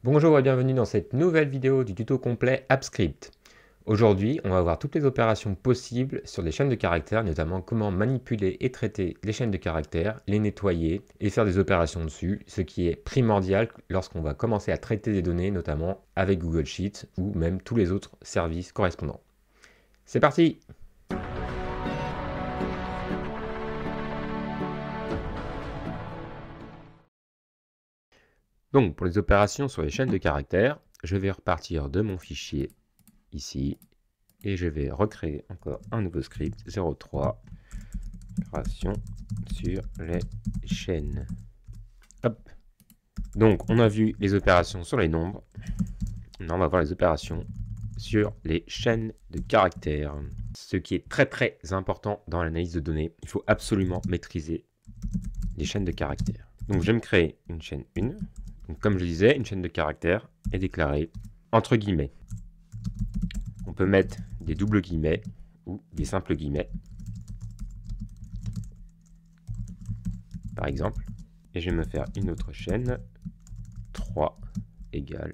Bonjour et bienvenue dans cette nouvelle vidéo du tuto complet AppScript. Aujourd'hui, on va voir toutes les opérations possibles sur les chaînes de caractères, notamment comment manipuler et traiter les chaînes de caractères, les nettoyer et faire des opérations dessus, ce qui est primordial lorsqu'on va commencer à traiter des données, notamment avec Google Sheets ou même tous les autres services correspondants. C'est parti! Donc, pour les opérations sur les chaînes de caractères, je vais repartir de mon fichier ici et je vais recréer encore un nouveau script 03 opération sur les chaînes. Hop. Donc, on a vu les opérations sur les nombres. Maintenant, on va voir les opérations sur les chaînes de caractères. Ce qui est très très important dans l'analyse de données, il faut absolument maîtriser les chaînes de caractères. Donc, je vais me créer une chaîne 1. Donc, comme je disais, une chaîne de caractères est déclarée entre guillemets. On peut mettre des doubles guillemets ou des simples guillemets, par exemple. Et je vais me faire une autre chaîne, 3 égale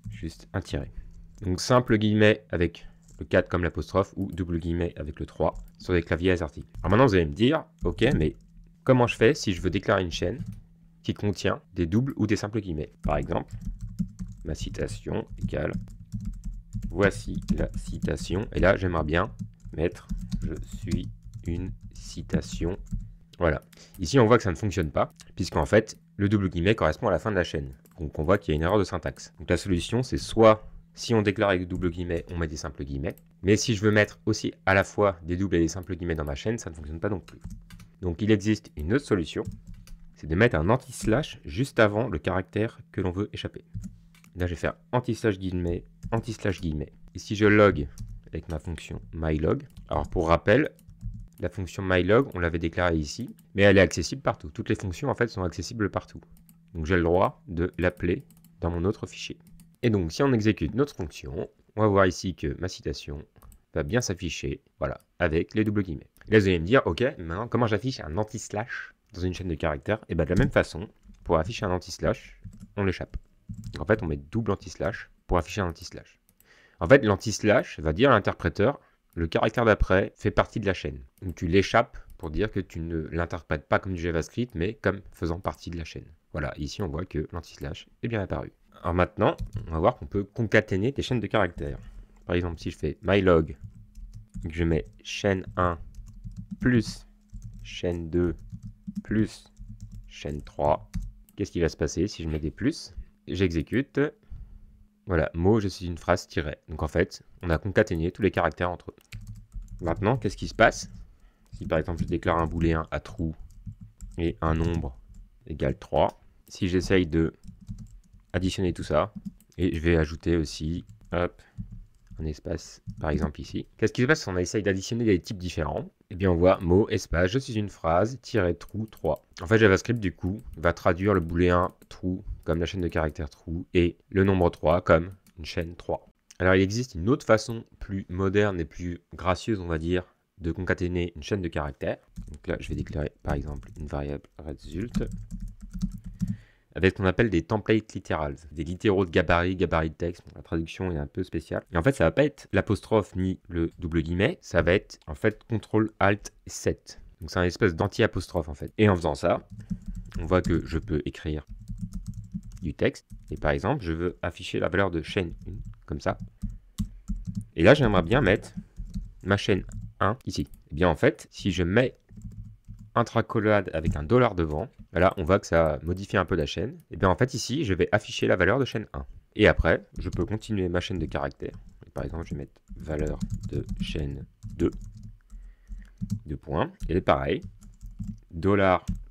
juste un tiret. Donc simple guillemets avec le 4 comme l'apostrophe ou double guillemets avec le 3 sur des claviers AZERTY. Alors maintenant vous allez me dire, ok, mais comment je fais si je veux déclarer une chaîne qui contient des doubles ou des simples guillemets? Par exemple, ma citation égale voici la citation. Et là, j'aimerais bien mettre je suis une citation. Voilà. Ici, on voit que ça ne fonctionne pas, puisqu'en fait, le double guillemet correspond à la fin de la chaîne. Donc, on voit qu'il y a une erreur de syntaxe. Donc, la solution, c'est soit, si on déclare avec double guillemet, on met des simples guillemets. Mais si je veux mettre aussi à la fois des doubles et des simples guillemets dans ma chaîne, ça ne fonctionne pas non plus. Donc, il existe une autre solution, c'est de mettre un anti-slash juste avant le caractère que l'on veut échapper. Là, je vais faire anti-slash guillemet, anti-slash guillemet. Et si je log avec ma fonction mylog, alors pour rappel, la fonction mylog, on l'avait déclarée ici, mais elle est accessible partout. Toutes les fonctions, en fait, sont accessibles partout. Donc, j'ai le droit de l'appeler dans mon autre fichier. Et donc, si on exécute notre fonction, on va voir ici que ma citation va bien s'afficher, voilà, avec les doubles guillemets. Là, vous allez me dire, ok, maintenant, comment j'affiche un anti-slash dans une chaîne de caractères? Et bien, de la même façon, pour afficher un anti-slash, on l'échappe. En fait, on met double anti-slash pour afficher un anti-slash. En fait, l'anti-slash va dire à l'interpréteur, le caractère d'après fait partie de la chaîne. Donc tu l'échappes pour dire que tu ne l'interprètes pas comme du JavaScript, mais comme faisant partie de la chaîne. Voilà, ici on voit que l'anti-slash est bien apparu. Alors maintenant, on va voir qu'on peut concaténer des chaînes de caractères. Par exemple, si je fais mylog, que je mets chaîne 1 plus chaîne 2 plus chaîne 3, qu'est-ce qui va se passer si je mets des plus? J'exécute. Voilà, mot, je suis une phrase tirée. Donc en fait, on a concaténé tous les caractères entre eux. Maintenant, qu'est-ce qui se passe si par exemple je déclare un booléen à true et un nombre égale 3. Si j'essaye de additionner tout ça, et je vais ajouter aussi, hop, un espace par exemple ici. Qu'est-ce qui se passe si on essaye d'additionner des types différents? Eh bien on voit mot, espace, je suis une phrase, tiret true 3. En fait JavaScript du coup va traduire le booléen true comme la chaîne de caractères true et le nombre 3 comme une chaîne 3. Alors il existe une autre façon plus moderne et plus gracieuse on va dire de concaténer une chaîne de caractères. Donc là je vais déclarer par exemple une variable result avec ce qu'on appelle des templates littérales, des littéraux de gabarit, gabarit de texte. La traduction est un peu spéciale. Et en fait, ça va pas être l'apostrophe ni le double guillemet, ça va être en fait CTRL-ALT-7. Donc c'est un espèce d'anti-apostrophe en fait. Et en faisant ça, on voit que je peux écrire du texte. Et par exemple, je veux afficher la valeur de chaîne 1, comme ça. Et là, j'aimerais bien mettre ma chaîne 1 ici. Et bien en fait, si je mets intracolade avec un $ devant, là on voit que ça modifie un peu la chaîne. Et bien en fait ici je vais afficher la valeur de chaîne 1. Et après je peux continuer ma chaîne de caractères. Par exemple je vais mettre valeur de chaîne 2. 2 points. Et pareil,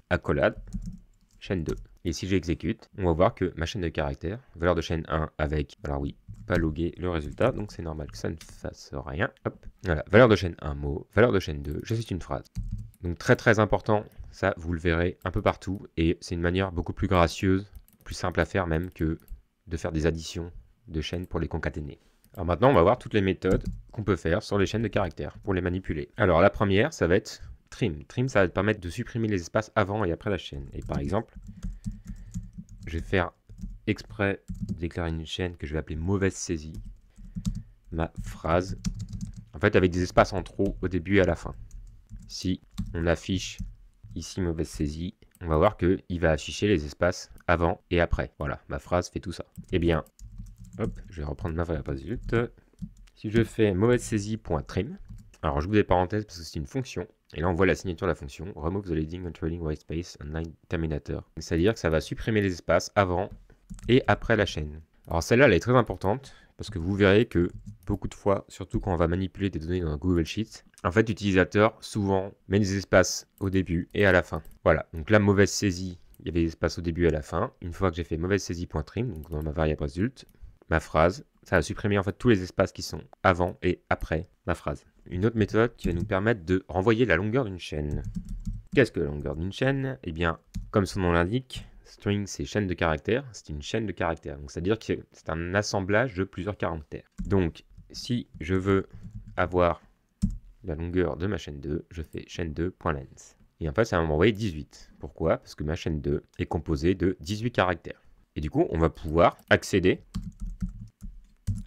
$accolade, chaîne 2. Et si j'exécute, on va voir que ma chaîne de caractères, valeur de chaîne 1 avec, alors oui, pas loguer le résultat, donc c'est normal que ça ne fasse rien. Hop, voilà, valeur de chaîne 1 mot, valeur de chaîne 2, je suis une phrase. Donc très très important, ça vous le verrez un peu partout et c'est une manière beaucoup plus gracieuse, plus simple à faire même que de faire des additions de chaînes pour les concaténer. Alors maintenant on va voir toutes les méthodes qu'on peut faire sur les chaînes de caractères pour les manipuler. Alors la première ça va être trim. Trim ça va te permettre de supprimer les espaces avant et après la chaîne. Et par exemple, je vais faire exprès déclarer une chaîne que je vais appeler mauvaise saisie. Ma phrase, en fait avec des espaces en trop au début et à la fin. Si on affiche ici mauvaise saisie, on va voir qu'il va afficher les espaces avant et après. Voilà, ma phrase fait tout ça. Eh bien, hop, je vais reprendre ma variable résulte. Si je fais mauvaise saisie.trim, alors je vous des parenthèses parce que c'est une fonction. Et là, on voit la signature de la fonction remove the leading and trailing white space on line terminator. C'est-à-dire que ça va supprimer les espaces avant et après la chaîne. Alors celle-là, elle est très importante parce que vous verrez que beaucoup de fois, surtout quand on va manipuler des données dans Google Sheets, en fait, l'utilisateur souvent met des espaces au début et à la fin. Voilà, donc la mauvaise saisie, il y avait des espaces au début et à la fin. Une fois que j'ai fait mauvaise saisie.trim, donc dans ma variable résulte, ma phrase, ça va supprimer en fait tous les espaces qui sont avant et après ma phrase. Une autre méthode qui va nous permettre de renvoyer la longueur d'une chaîne. Qu'est-ce que la longueur d'une chaîne? Eh bien, comme son nom l'indique, string c'est chaîne de caractères, c'est une chaîne de caractères. Donc c'est-à-dire que c'est un assemblage de plusieurs caractères. Donc si je veux avoir la longueur de ma chaîne 2, je fais chaîne2.length. Et en fait, ça va m'envoyer 18. Pourquoi? Parce que ma chaîne 2 est composée de 18 caractères. Et du coup, on va pouvoir accéder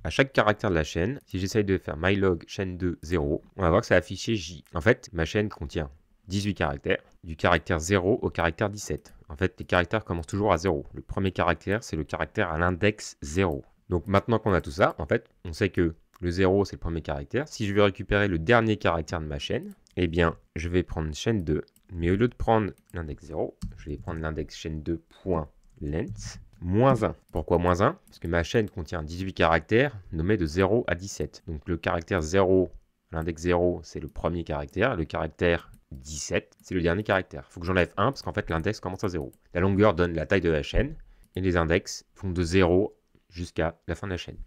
à chaque caractère de la chaîne. Si j'essaye de faire mylog chaîne2 0, on va voir que ça va afficher J. En fait, ma chaîne contient 18 caractères, du caractère 0 au caractère 17. En fait, les caractères commencent toujours à 0. Le premier caractère, c'est le caractère à l'index 0. Donc maintenant qu'on a tout ça, en fait, on sait que le 0, c'est le premier caractère. Si je veux récupérer le dernier caractère de ma chaîne, eh bien, je vais prendre chaîne 2. Mais au lieu de prendre l'index 0, je vais prendre l'index chaîne2.length moins 1. Pourquoi moins 1? Parce que ma chaîne contient 18 caractères nommés de 0 à 17. Donc le caractère 0, l'index 0, c'est le premier caractère. Le caractère 17, c'est le dernier caractère. Il faut que j'enlève 1 parce qu'en fait, l'index commence à 0. La longueur donne la taille de la chaîne et les index font de 0 jusqu'à la fin de la chaîne.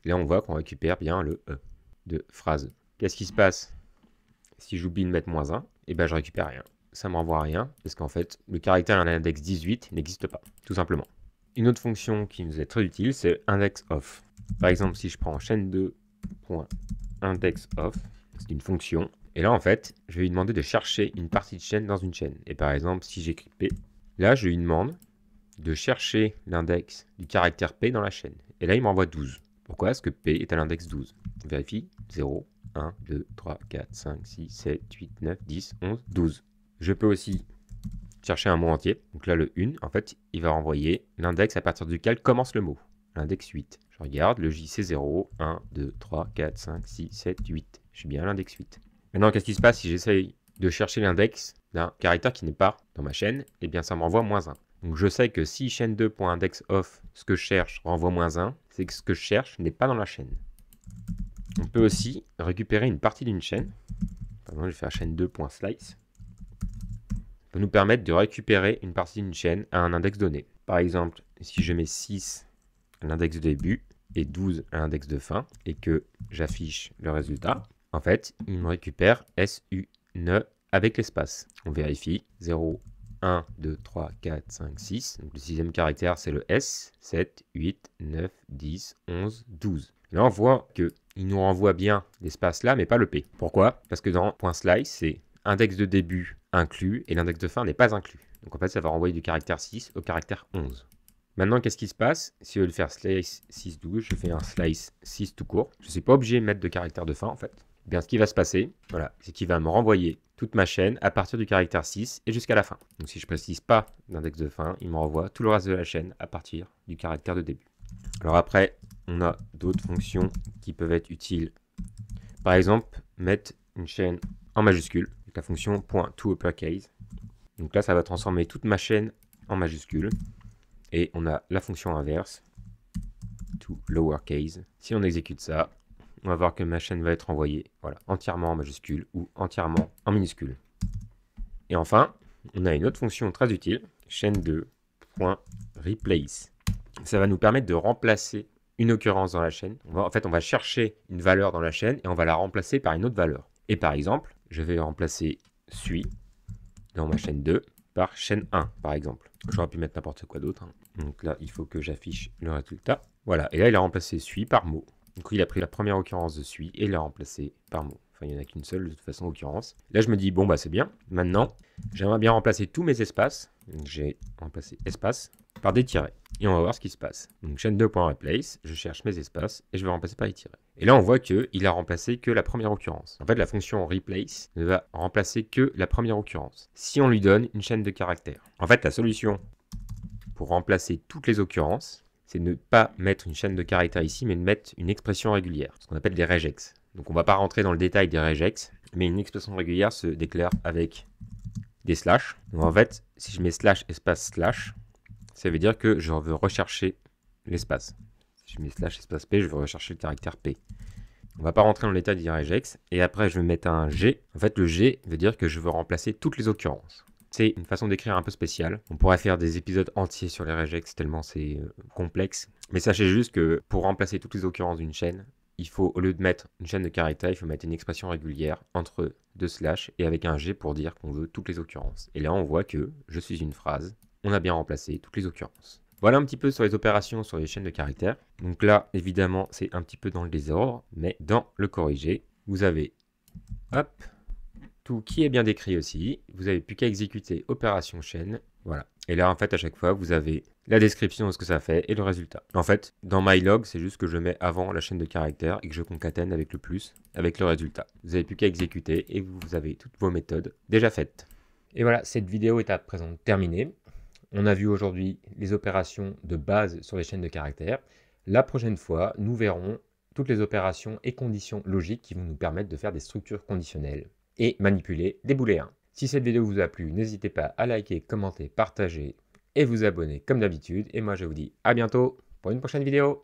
Là, on voit qu'on récupère bien le E de phrase. Qu'est-ce qui se passe si j'oublie de mettre moins 1? Eh bien, je récupère rien. Ça ne m'envoie rien parce qu'en fait, le caractère à l'index 18 n'existe pas, tout simplement. Une autre fonction qui nous est très utile, c'est indexOf. Par exemple, si je prends chaîne2.indexOf, c'est une fonction. Et là, en fait, je vais lui demander de chercher une partie de chaîne dans une chaîne. Et par exemple, si j'écris P, là, je lui demande de chercher l'index du caractère P dans la chaîne. Et là, il m'envoie 12. Pourquoi? Parce que P est à l'index 12. On vérifie. 0, 1, 2, 3, 4, 5, 6, 7, 8, 9, 10, 11, 12. Je peux aussi chercher un mot entier. Donc là, le 1, en fait, il va renvoyer l'index à partir duquel commence le mot. L'index 8. Je regarde, le J, c'est 0, 1, 2, 3, 4, 5, 6, 7, 8. Je suis bien à l'index 8. Maintenant, qu'est-ce qui se passe si j'essaye de chercher l'index d'un caractère qui n'est pas dans ma chaîne? Eh bien, ça m'envoie moins 1. Donc je sais que si chaîne2.indexOf, ce que je cherche renvoie moins 1, c'est que ce que je cherche n'est pas dans la chaîne. On peut aussi récupérer une partie d'une chaîne. Par exemple, je vais faire chaîne2.slice. Ça peut nous permettre de récupérer une partie d'une chaîne à un index donné. Par exemple, si je mets 6 à l'index de début et 12 à l'index de fin et que j'affiche le résultat, en fait, il me récupère SUNE avec l'espace. On vérifie 0, 1, 2, 3, 4, 5, 6. Donc le sixième caractère, c'est le S. 7, 8, 9, 10, 11, 12. Là, on voit qu'il nous renvoie bien l'espace là, mais pas le P. Pourquoi? Parce que dans .slice, c'est index de début inclus et l'index de fin n'est pas inclus. Donc en fait, ça va renvoyer du caractère 6 au caractère 11. Maintenant, qu'est-ce qui se passe? Si je veux le faire slice 6, 12, je fais un slice 6 tout court. Je ne suis pas obligé de mettre de caractère de fin en fait. Eh bien, ce qui va se passer, voilà, c'est qu'il va me renvoyer toute ma chaîne à partir du caractère 6 et jusqu'à la fin. Donc si je ne précise pas d'index de fin, il me renvoie tout le reste de la chaîne à partir du caractère de début. Alors après, on a d'autres fonctions qui peuvent être utiles. Par exemple, mettre une chaîne en majuscule, avec la fonction .toUpperCase. Donc là, ça va transformer toute ma chaîne en majuscule. Et on a la fonction inverse, toLowerCase. Si on exécute ça, on va voir que ma chaîne va être envoyée voilà, entièrement en majuscule ou entièrement en minuscule. Et enfin, on a une autre fonction très utile, chaîne2.replace. Ça va nous permettre de remplacer une occurrence dans la chaîne. En fait, on va chercher une valeur dans la chaîne et on va la remplacer par une autre valeur. Et par exemple, je vais remplacer suis dans ma chaîne 2 par chaîne 1, par exemple. J'aurais pu mettre n'importe quoi d'autre. Donc là, il faut que j'affiche le résultat. Voilà, et là, il a remplacé suis par mot. Donc il a pris la première occurrence de suis et l'a remplacé par mot. Enfin, il n'y en a qu'une seule de toute façon occurrence. Là, je me dis, bon, bah c'est bien. Maintenant, j'aimerais bien remplacer tous mes espaces. Donc j'ai remplacé espace par des tirets. et on va voir ce qui se passe. Donc chaîne 2.replace, je cherche mes espaces et je vais remplacer par étirer. Et là on voit qu'il a remplacé que la première occurrence. En fait la fonction replace ne va remplacer que la première occurrence. Si on lui donne une chaîne de caractères. En fait la solution pour remplacer toutes les occurrences, c'est de ne pas mettre une chaîne de caractères ici, mais de mettre une expression régulière, ce qu'on appelle des regex. Donc on ne va pas rentrer dans le détail des regex, mais une expression régulière se déclare avec des slash. Donc en fait, si je mets slash espace slash, ça veut dire que je veux rechercher l'espace. Si je mets slash espace p, je veux rechercher le caractère p. On ne va pas rentrer dans le détail des regex. Et après, je vais mettre un g. En fait, le g veut dire que je veux remplacer toutes les occurrences. C'est une façon d'écrire un peu spéciale. On pourrait faire des épisodes entiers sur les regex tellement c'est complexe. Mais sachez juste que pour remplacer toutes les occurrences d'une chaîne, il faut, au lieu de mettre une chaîne de caractères, il faut mettre une expression régulière entre deux slash et avec un g pour dire qu'on veut toutes les occurrences. Et là, on voit que je suis une phrase. On a bien remplacé toutes les occurrences. Voilà un petit peu sur les opérations sur les chaînes de caractères. Donc là, évidemment, c'est un petit peu dans le désordre, mais dans le corrigé, vous avez, hop, tout qui est bien décrit aussi. Vous n'avez plus qu'à exécuter opération chaîne. Voilà. Et là, en fait, à chaque fois, vous avez la description de ce que ça fait et le résultat. En fait, dans MyLog, c'est juste que je mets avant la chaîne de caractères et que je concatène avec le plus, avec le résultat. Vous n'avez plus qu'à exécuter et vous avez toutes vos méthodes déjà faites. Et voilà, cette vidéo est à présent terminée. On a vu aujourd'hui les opérations de base sur les chaînes de caractères. La prochaine fois, nous verrons toutes les opérations et conditions logiques qui vont nous permettre de faire des structures conditionnelles et manipuler des booléens. Si cette vidéo vous a plu, n'hésitez pas à liker, commenter, partager et vous abonner comme d'habitude. Et moi je vous dis à bientôt pour une prochaine vidéo.